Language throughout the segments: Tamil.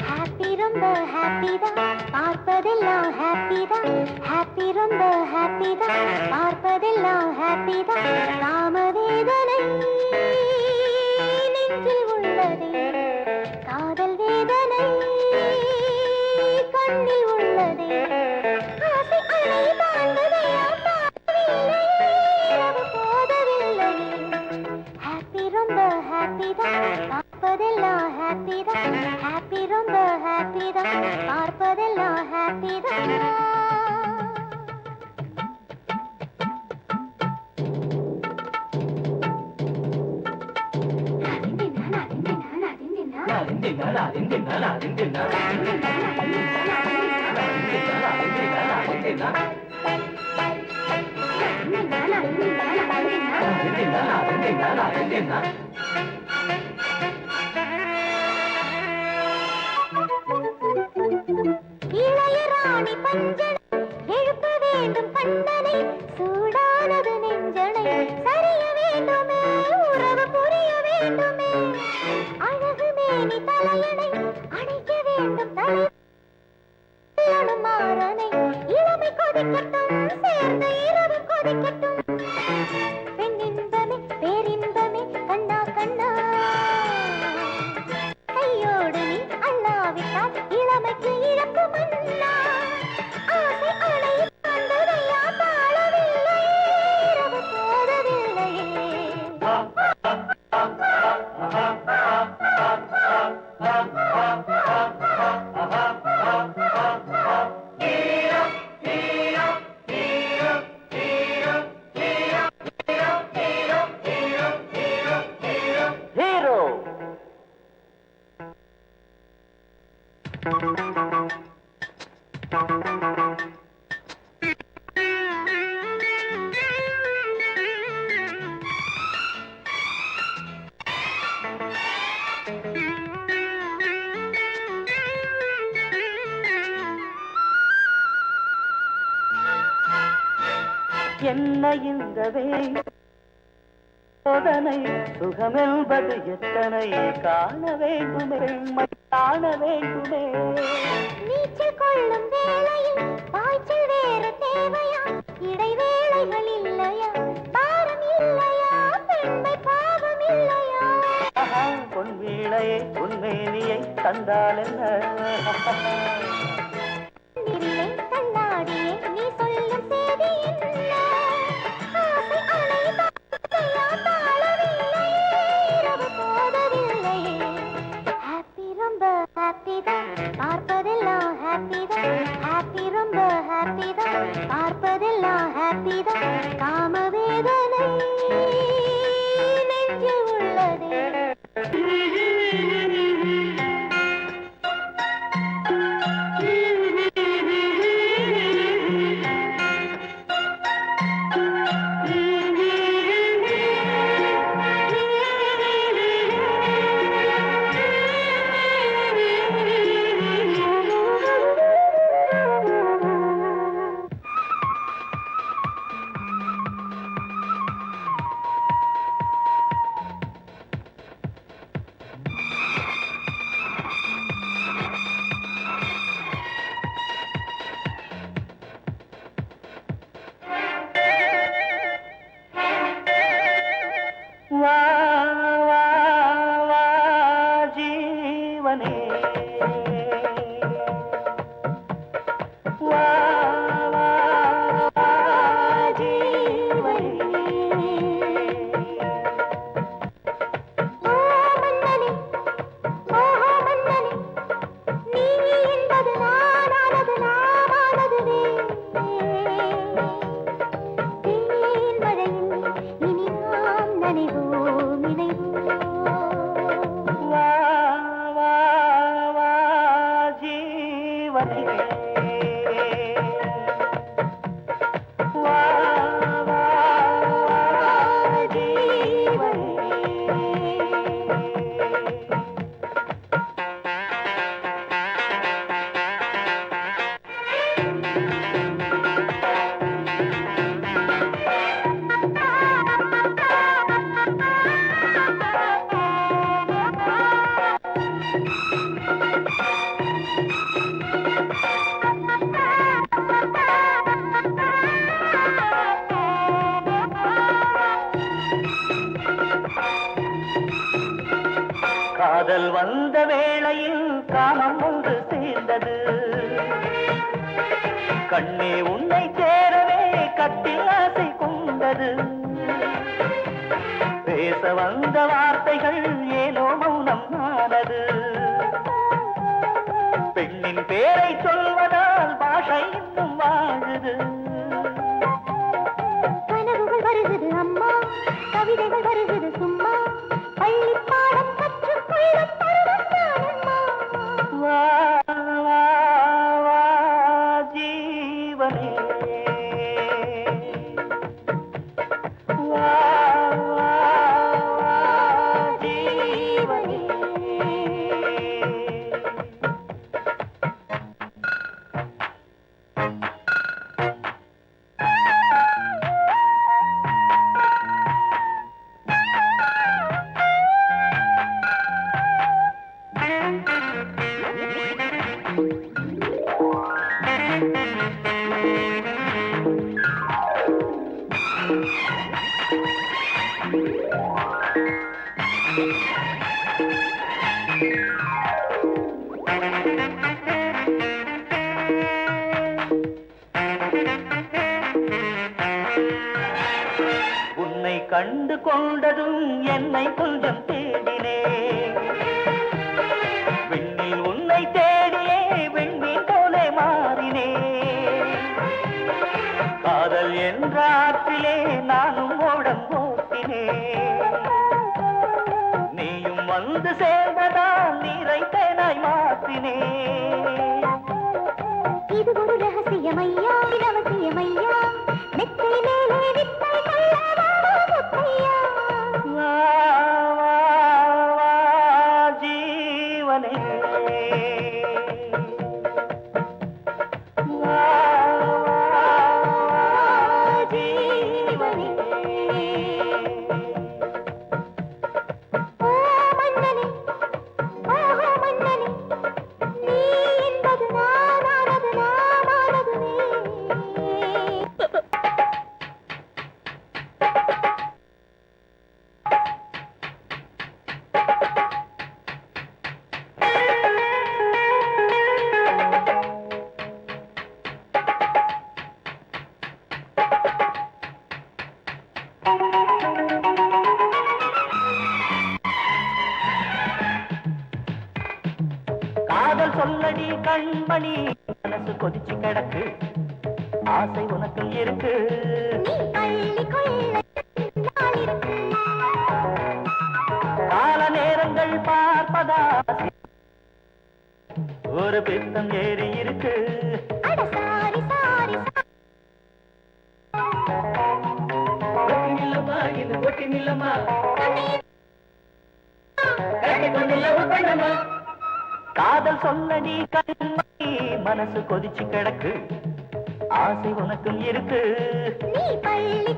ஹாப்பி ரொம்ப ஹாப்பி தான் பார்ப்பதெல்லாம் ஹாப்பி தான் ஹாப்பி ரொம்ப ஹாப்பி தான் பார்ப்பதெல்லாம் ஹாப்பி தான் காமவேதனை நெஞ்சில் உள்ளதே காதல் வேதனை கண்ணில் உள்ளதே ஆசை அலை தாண்டதையா தாண்டவில்லை இரவு போதவில்லை ஹாப்பி ரொம்ப ஹாப்பி தான் பார்ப்பதெல்லாம் ஹாப்பி தான் ஹாப்பி ரொம்ப ஹாப்பி தான் பார்ப்பதெல்லாம் ஹாப்பி தான் இளையராணி பஞ்சனை எழுப்ப வேண்டும் கண்டனை சூடானது நெஞ்சனை சரிய வேண்டுமே உறவு புரிய வேண்டுமே அழகு மேனி தலையணை அணைக்க வேண்டும் தலை மாறனை இளமை கொதிக்கட்டும் சேர்ந்த இரவு கொதிக்கட்டும் பெண்ணின்பமே பேரின்பமே கண்ணா கண்ணா கையோடு நீ அல்லாவிட்டால் இளமைக்கு இழப்பு மன்னா ஆசை அலை தாண்டதையா தாழவில்லை இரவு போதவில்லையே என்ன இந்த சோதனை சுகமென்பது எத்தனை காண வேண்டுமே காண வேண்டுமே நீச்சல் கொள்ளும் வேளையில் பாய்ச்சல் வேறு தேவையா இடைவேளைகள் இல்லையா பாரம் இல்லையா பெண்மை பாவம் இல்லையா பொன் வீணையை பொன்மேனியை தந்தால் என்ன கண்ணாடியே நீ சொல்லும் செய்தி என்ன ஆசை அலை தாண்டதையா தாழவில்லை இரவு போதவில்லையே ஹாப்பி ரொம்ப ஹாப்பி தான் பார்ப்பதெல்லாம் ஹாப்பி தான் ஹாப்பி ரொம்ப ஹாப்பி தான் பார்ப்பதெல்லாம் ஹாப்பி தான் காமவேதனை நெஞ்சில் உள்ளதே நினைவோ காதல் வந்த வேளையில் காமம் ஒன்று சேர்ந்தது. கண்ணே உன்னை சேரவே கட்டில் ஆசை கொண்டது. பேச வந்த வார்த்தைகள் ஏனோ மௌனம் ஆனது. பெண்ணின் பேரை சொல்வதால் பாஷை இன்னும் வாழுது. கனவுகள் வருகிறது அம்மா, கவிதைகள் வருகிறது சும்மா, பள்ளி பாடம் கற்றுக்கொள்ளும் பருவம் தானம்மா. வா வா வா ஜீவனே, வா வா வா ஜீவனே. உன்னை கண்டு கொண்டதும் என்னை கொஞ்சம் தேடினே. விண்ணில் உன்னை தேடியே விண்மீன் போலே மாறினே. காதல் என்ற ஆற்றிலே நானும் ஓடம் ஓட்டினே. நீயும் வந்து சேர்ந்ததால் நீரை தேனாய் மாற்றினே. இது ஒரு ரகசியமையா, அவசியமையா, மெத்தை மேலே வித்தை கொள்ளவா முத்தையா. வா வா வா ஜீவனே, வா வா வா ஜீவனே. ஓ மன்னனே, ஓஹோ மன்னனே, நீ என்பது நானானது, நானானது நீ. காதல் சொல்லடி கண்மணி, மனசு கொதிச்சு கிடக்கு. ஆசை உனக்கு இருக்கு. நீ அள்ளி கொள்ள நாள் இருக்கு. கால நேரங்கள் பார்ப்பதா ஒரு பித்தம் ஏறி இருக்கு. அட சாரி சாரி ஒட்டி நில்லம்மா, இது ஒட்டி நில்லம்மா, காதல் சொல்லடி கண்மணி, மனசு கொதிச்சு கிடக்கு. ஆசை உனக்கும் இருக்கு. நீ பள்ளி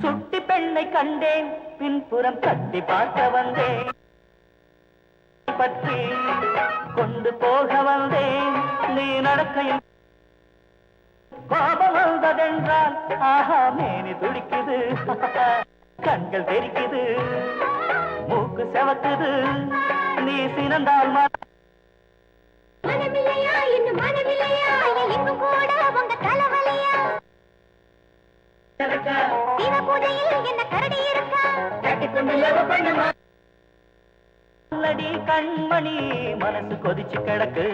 சுட்டி பெண்ணை கண்டேன், பின்புறம் தட்டி பார்க்க வந்தேன். பற்றி கொண்டு போக வந்தேன். நீ நடக்கையில் கோபம் வந்ததென்றால் ஆஹா மேனி துடிக்குது. கண்கள் தெரிக்குது, மூக்கு செவக்குது. நீ சினந்தால் மனமில்லையா, இன்னும் மனமில்லையா, எங்கும் கூட உங்க தலைவலியா. சிவ பூஜையில் என்ன கரடி இருக்கா. சொல்லடி கண்மணி, மனசு கொதிச்சு கிடக்கு.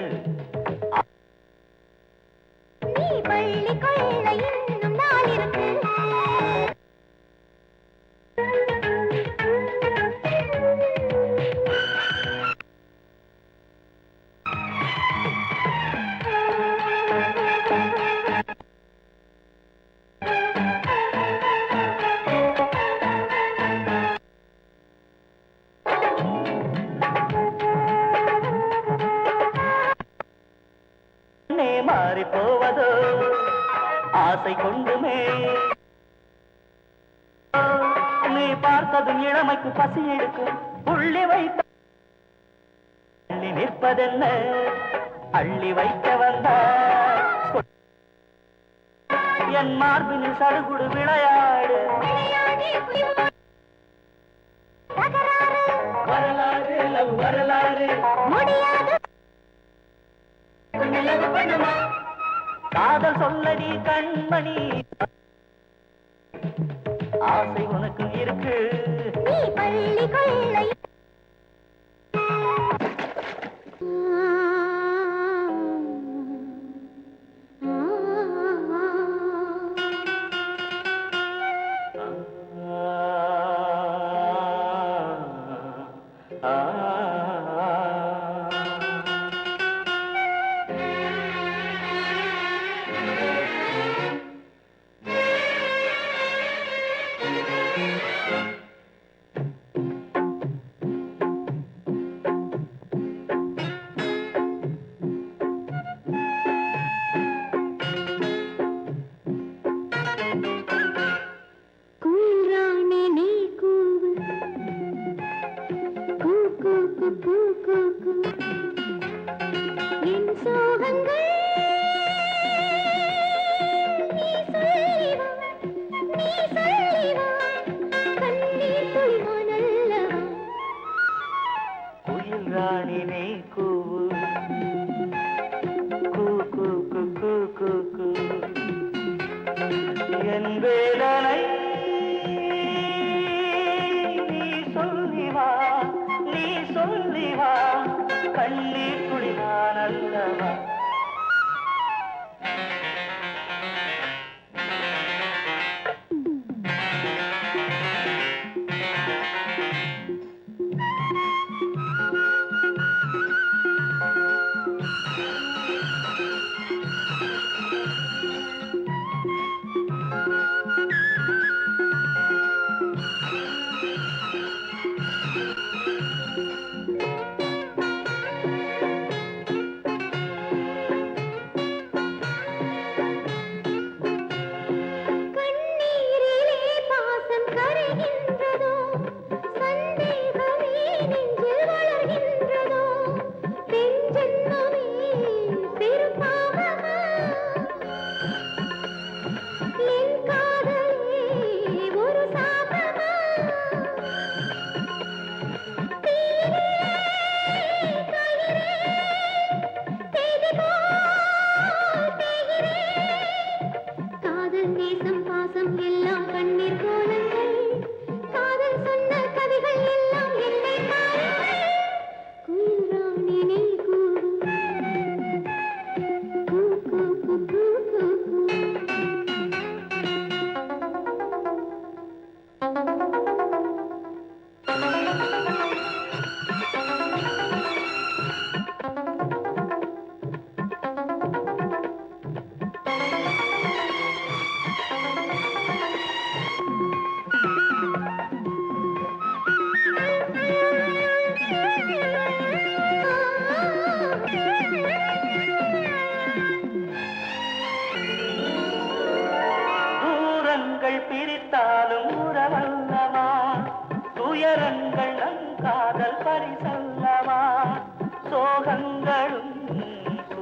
நீ பள்ளி கொள்ள இன்னும் நாள் இருக்கு. ஆசை கொண்டுமே நீ பார்த்ததும் இளமைக்கு பசி எடுக்கும் புள்ளி வைத்த அள்ளி நிற்பதென்ன அள்ளி வைக்க வந்த என் மார்பினில் சடுகுடு விளையாடு வரலாறு லவ் வரலாறு முடியாது காதல் சொல்லடி கண்மணி ஆசை உனக்கு இருக்கு நீ பள்ளி கொள்ளை ராணினே கூவு கூ கூ கூ கூ கூ கூ என் வேலனை